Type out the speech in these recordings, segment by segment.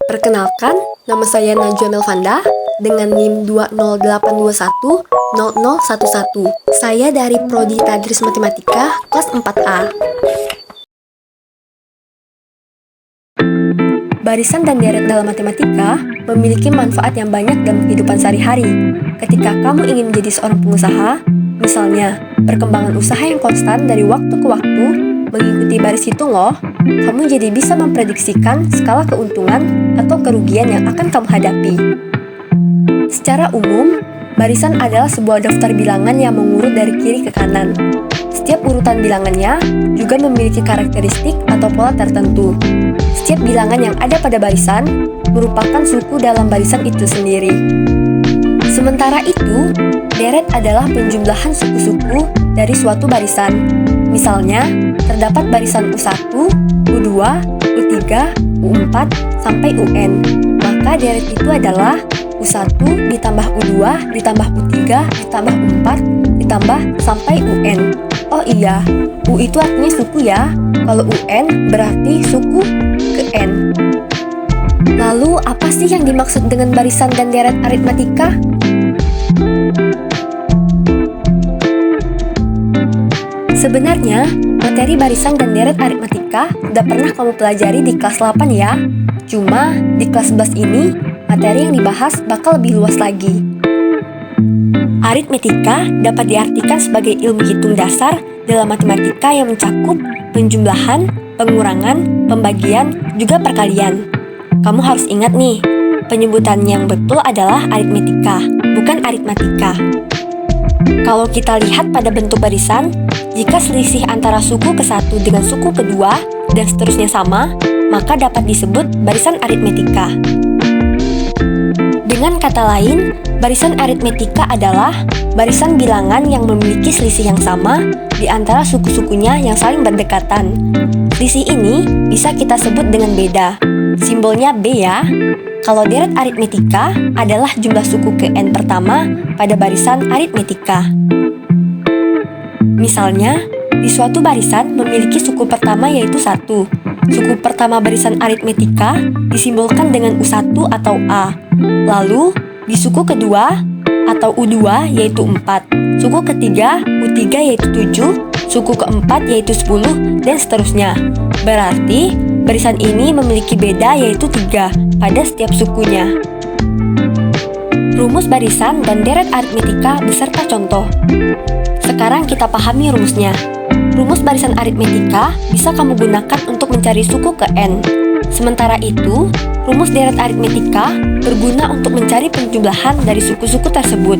Perkenalkan, nama saya Najwa Melvanda dengan NIM 208210011. Saya dari Prodi Tadris Matematika kelas 4A. Barisan dan deret dalam matematika memiliki manfaat yang banyak dalam kehidupan sehari-hari. Ketika kamu ingin menjadi seorang pengusaha, misalnya perkembangan usaha yang konstan dari waktu ke waktu mengikuti baris hitung loh, kamu jadi bisa memprediksikan skala keuntungan atau kerugian yang akan kamu hadapi. Secara umum, barisan adalah sebuah daftar bilangan yang mengurut dari kiri ke kanan. Setiap urutan bilangannya juga memiliki karakteristik atau pola tertentu. Setiap bilangan yang ada pada barisan merupakan suku dalam barisan itu sendiri. Sementara itu, deret adalah penjumlahan suku-suku dari suatu barisan. Misalnya, terdapat barisan U1, U2, U3, U4, sampai UN. Maka deret itu adalah U1 ditambah U2 ditambah U3 ditambah U4 ditambah sampai UN. Oh iya, U itu artinya suku ya. Kalau UN berarti suku ke N. Lalu apa sih yang dimaksud dengan barisan dan deret aritmatika? Sebenarnya, materi barisan dan deret aritmatika udah pernah kamu pelajari di kelas 8 ya. Cuma di kelas 11 ini, materi yang dibahas bakal lebih luas lagi. Aritmetika dapat diartikan sebagai ilmu hitung dasar dalam matematika yang mencakup penjumlahan, pengurangan, pembagian, juga perkalian. Kamu harus ingat nih, penyebutan yang betul adalah aritmetika, bukan aritmatika. Kalau kita lihat pada bentuk barisan, jika selisih antara suku ke-1 dengan suku kedua dan seterusnya sama, maka dapat disebut barisan aritmetika. Dengan kata lain, barisan aritmetika adalah barisan bilangan yang memiliki selisih yang sama di antara suku-sukunya yang saling berdekatan. Selisih ini bisa kita sebut dengan beda, simbolnya B ya. Kalau deret aritmetika adalah jumlah suku ke N pertama pada barisan aritmetika. Misalnya, di suatu barisan memiliki suku pertama yaitu 1. Suku pertama barisan aritmetika disimbolkan dengan U1 atau A. Lalu, di suku kedua atau U2 yaitu 4. Suku ketiga U3 yaitu 7. Suku keempat yaitu 10 dan seterusnya. Berarti, barisan ini memiliki beda yaitu 3 pada setiap sukunya. Rumus barisan dan deret aritmetika beserta contoh. Sekarang kita pahami rumusnya. Rumus barisan aritmetika bisa kamu gunakan untuk mencari suku ke N. Sementara itu, rumus deret aritmetika berguna untuk mencari penjumlahan dari suku-suku tersebut.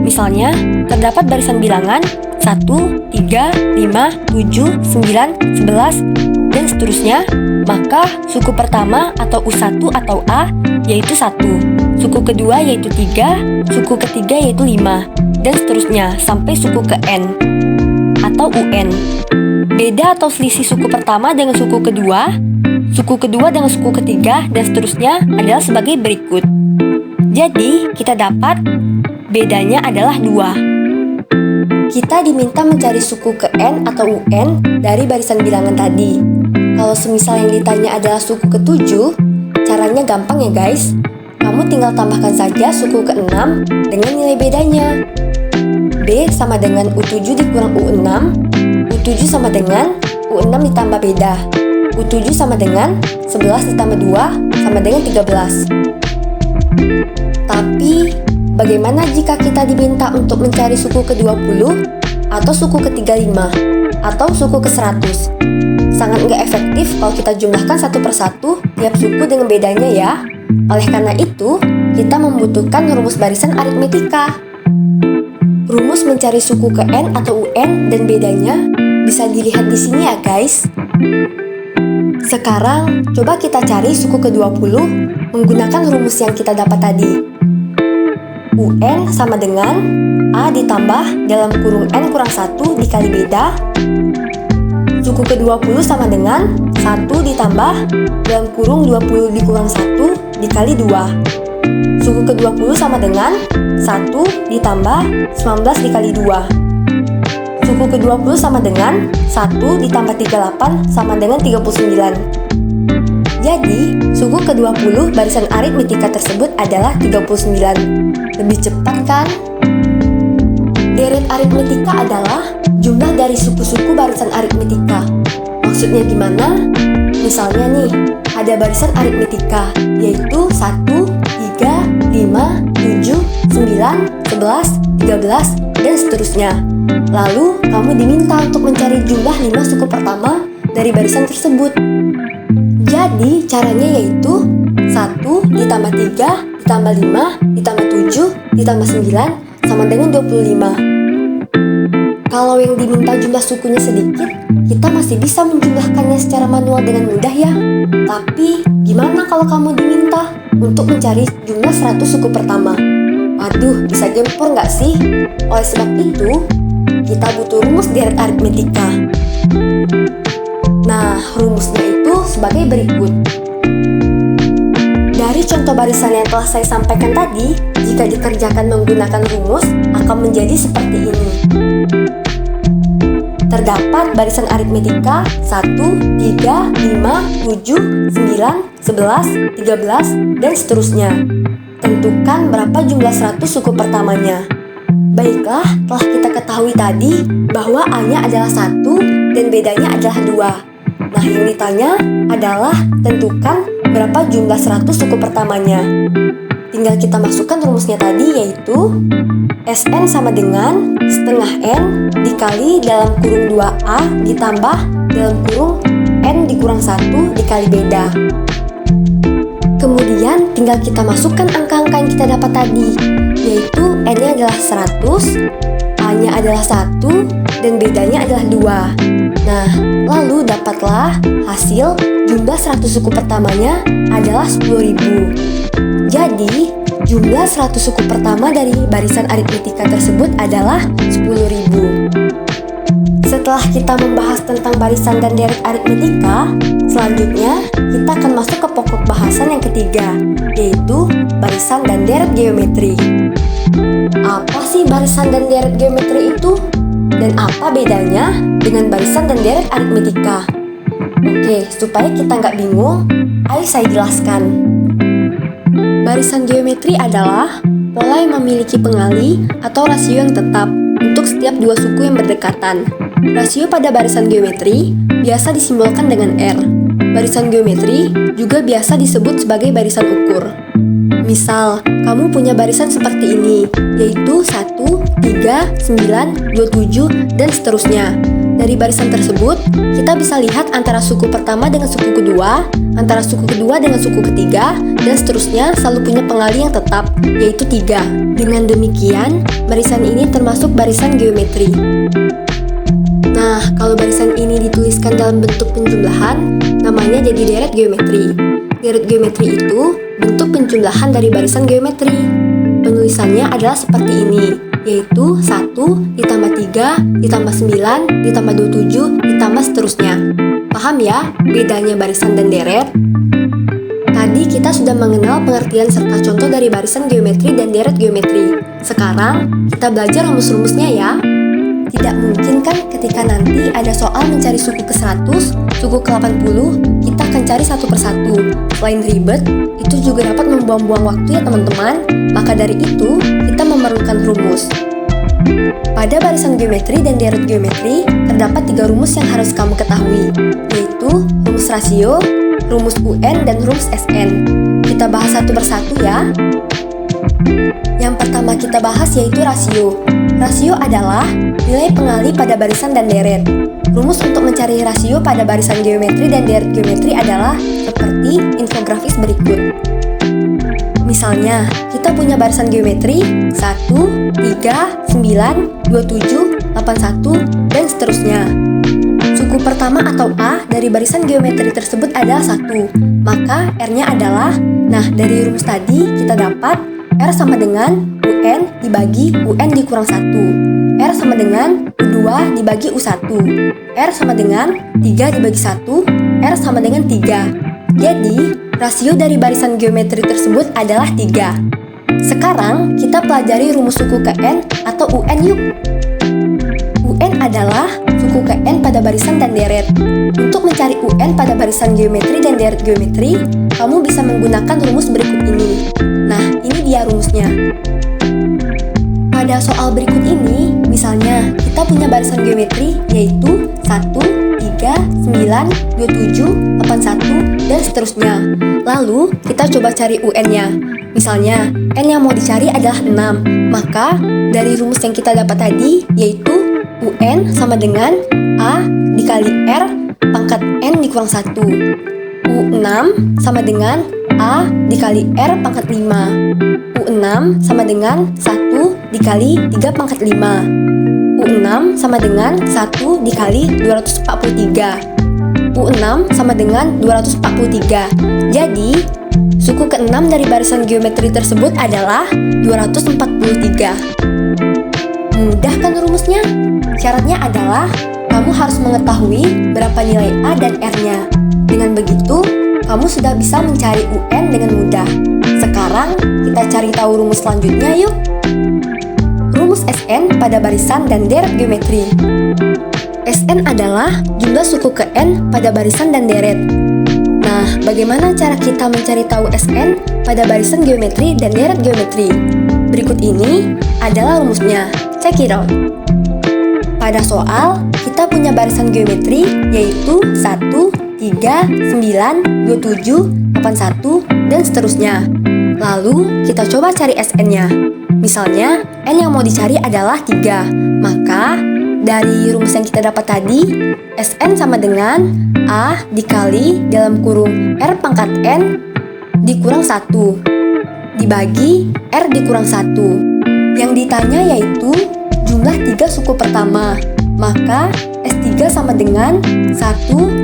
Misalnya, terdapat barisan bilangan 1, 3, 5, 7, 9, 11, dan seterusnya, maka suku pertama atau U1 atau A yaitu 1, suku kedua yaitu 3, suku ketiga yaitu 5, dan seterusnya sampai suku ke N atau UN. Beda atau selisih suku pertama dengan suku kedua dengan suku ketiga, dan seterusnya adalah sebagai berikut. Jadi, kita dapat bedanya adalah 2. Kita diminta mencari suku ke N atau UN dari barisan bilangan tadi. Kalau semisal yang ditanya adalah suku ke-7, caranya gampang ya guys. Kamu tinggal tambahkan saja suku ke-6 dengan nilai bedanya. B sama dengan U7 dikurang U6, U7 sama dengan U6 ditambah beda, U7 sama dengan 11 ditambah 2 sama dengan 13. Tapi, bagaimana jika kita diminta untuk mencari suku ke-20 atau suku ke-35 atau suku ke-100? Sangat nggak efektif kalau kita jumlahkan satu persatu tiap suku dengan bedanya ya. Oleh karena itu, kita membutuhkan rumus barisan aritmetika. Rumus mencari suku ke N atau UN dan bedanya bisa dilihat di sini ya guys. Sekarang, coba kita cari suku ke-20 menggunakan rumus yang kita dapat tadi. UN sama dengan A ditambah dalam kurung N kurang 1 dikali beda. Suku ke-20 sama dengan 1 ditambah dalam kurung 20 dikurang 1 dikali 2. Suku ke-20 sama dengan 1 ditambah 19 dikali 2. Suku ke-20 sama dengan 1 ditambah 38 sama dengan 39. Jadi, suku ke-20 barisan aritmetika tersebut adalah 39. Lebih cepat kan? Deret aritmetika adalah jumlah dari suku-suku barisan aritmetika. Maksudnya gimana? Misalnya nih, ada barisan aritmetika, yaitu 1, 3, 5, 7, 9, 11, 13, dan seterusnya. Lalu, kamu diminta untuk mencari jumlah 5 suku pertama dari barisan tersebut. Jadi, caranya yaitu 1 ditambah 3 ditambah 5 ditambah 7 ditambah 9 sama dengan 25. Kalau yang diminta jumlah sukunya sedikit, kita masih bisa menjumlahkannya secara manual dengan mudah ya. Tapi, gimana kalau kamu diminta untuk mencari jumlah 100 suku pertama? Waduh, bisa gempor nggak sih? Oleh sebab itu, kita butuh rumus deret aritmetika. Nah, rumusnya itu sebagai berikut. Dari contoh barisan yang telah saya sampaikan tadi, jika dikerjakan menggunakan rumus, akan menjadi seperti ini. Terdapat barisan aritmetika 1, 3, 5, 7, 9, 11, 13, dan seterusnya. Tentukan berapa jumlah 100 suku pertamanya. Baiklah, telah kita ketahui tadi bahwa A-nya adalah 1 dan bedanya adalah 2. Nah, yang ditanya adalah tentukan berapa jumlah 100 suku pertamanya. Tinggal kita masukkan rumusnya tadi, yaitu Sn sama dengan setengah N dikali dalam kurung 2A ditambah dalam kurung N dikurang 1 dikali beda. Kemudian tinggal kita masukkan angka-angka yang kita dapat tadi, yaitu N-nya adalah 100, A-nya adalah 1, dan bedanya adalah 2. Nah, lalu dapatlah hasil jumlah 100 suku pertamanya adalah 10.000. Jadi, jumlah 100 suku pertama dari barisan aritmetika tersebut adalah 10.000. Setelah kita membahas tentang barisan dan deret aritmetika, selanjutnya kita akan masuk ke pokok bahasan yang ketiga, yaitu barisan dan deret geometri. Apa sih barisan dan deret geometri itu? Dan apa bedanya dengan barisan dan deret aritmetika? Oke, supaya kita nggak bingung, ayo saya jelaskan. Barisan geometri adalah pola yang memiliki pengali atau rasio yang tetap untuk setiap dua suku yang berdekatan. Rasio pada barisan geometri biasa disimbolkan dengan R. Barisan geometri juga biasa disebut sebagai barisan ukur. Misal, kamu punya barisan seperti ini, yaitu 1, 3, 9, 27, dan seterusnya. Dari barisan tersebut, kita bisa lihat antara suku pertama dengan suku kedua, antara suku kedua dengan suku ketiga, dan seterusnya selalu punya pengali yang tetap, yaitu 3. Dengan demikian, barisan ini termasuk barisan geometri. Nah, kalau barisan ini dituliskan dalam bentuk penjumlahan, namanya jadi deret geometri. Deret geometri itu bentuk penjumlahan dari barisan geometri. Penulisannya adalah seperti ini, yaitu 1 ditambah 3 ditambah 9 ditambah 27 ditambah seterusnya. Paham ya bedanya barisan dan deret? Tadi kita sudah mengenal pengertian serta contoh dari barisan geometri dan deret geometri. Sekarang kita belajar rumus-rumusnya ya. Tidak mungkin kan ketika nanti ada soal mencari suku ke-100, suku ke-80, kita akan cari satu persatu. Selain ribet, itu juga dapat membuang-buang waktu ya teman-teman. Maka dari itu, kita memerlukan rumus. Pada barisan geometri dan deret geometri, terdapat 3 rumus yang harus kamu ketahui, yaitu rumus rasio, rumus UN, dan rumus SN. Kita bahas satu persatu ya. Yang pertama kita bahas yaitu rasio. Rasio adalah nilai pengali pada barisan dan deret. Rumus untuk mencari rasio pada barisan geometri dan deret geometri adalah seperti infografis berikut. Misalnya, kita punya barisan geometri 1, 3, 9, 27, 81, dan seterusnya. Suku pertama atau A dari barisan geometri tersebut adalah 1, maka R-nya adalah, nah dari rumus tadi kita dapat R sama dengan UN dibagi UN dikurang 1. R sama dengan U2 dibagi U1. R sama dengan 3 dibagi 1. R sama dengan 3. Jadi, rasio dari barisan geometri tersebut adalah 3. Sekarang, kita pelajari rumus suku ke N atau UN yuk. UN adalah suku suku ke N pada barisan dan deret. Untuk mencari UN pada barisan geometri dan deret geometri, kamu bisa menggunakan rumus berikut ini. Nah, ini dia rumusnya. Pada soal berikut ini, misalnya kita punya barisan geometri yaitu 1, 3, 9, 27, 81, dan seterusnya. Lalu, kita coba cari UN-nya. Misalnya, N yang mau dicari adalah 6. Maka, dari rumus yang kita dapat tadi, yaitu UN sama dengan A dikali R pangkat N dikurang 1. U6 sama dengan A dikali R pangkat 5. U6 sama dengan 1 dikali 3 pangkat 5. U6 sama dengan 1 dikali 243. U6 sama dengan 243. Jadi, suku ke-6 dari barisan geometri tersebut adalah 243. Mudah kan rumusnya? Syaratnya adalah kamu harus mengetahui berapa nilai A dan R-nya. Dengan begitu, kamu sudah bisa mencari UN dengan mudah. Sekarang, kita cari tahu rumus selanjutnya yuk. Rumus SN pada barisan dan deret geometri. SN adalah jumlah suku ke N pada barisan dan deret. Nah, bagaimana cara kita mencari tahu SN pada barisan geometri dan deret geometri? Berikut ini adalah rumusnya. Check it out. Pada soal, kita punya barisan geometri yaitu 1, 3, 9, 27, 81, dan seterusnya. Lalu, kita coba cari SN-nya. Misalnya, N yang mau dicari adalah 3. Maka, dari rumus yang kita dapat tadi, SN sama dengan A dikali dalam kurung R pangkat N dikurang 1 dibagi R dikurang 1. Yang ditanya yaitu jumlah 3 suku pertama. Maka S3 sama dengan 1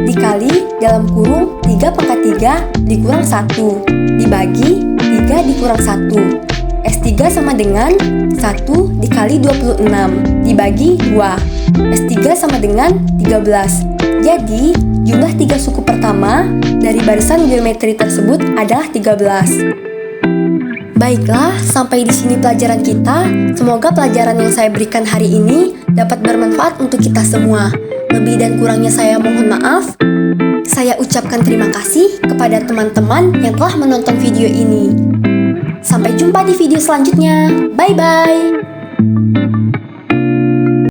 dikali dalam kurung 3 pangkat 3 dikurang 1 dibagi 3 dikurang 1. S3 sama dengan 1 dikali 26 dibagi 2. S3 sama dengan 13. Jadi, jumlah 3 suku pertama dari barisan geometri tersebut adalah 13. Baiklah, sampai di sini pelajaran kita. Semoga pelajaran yang saya berikan hari ini dapat bermanfaat untuk kita semua. Lebih dan kurangnya saya mohon maaf. Saya ucapkan terima kasih kepada teman-teman yang telah menonton video ini. Sampai jumpa di video selanjutnya. Bye-bye.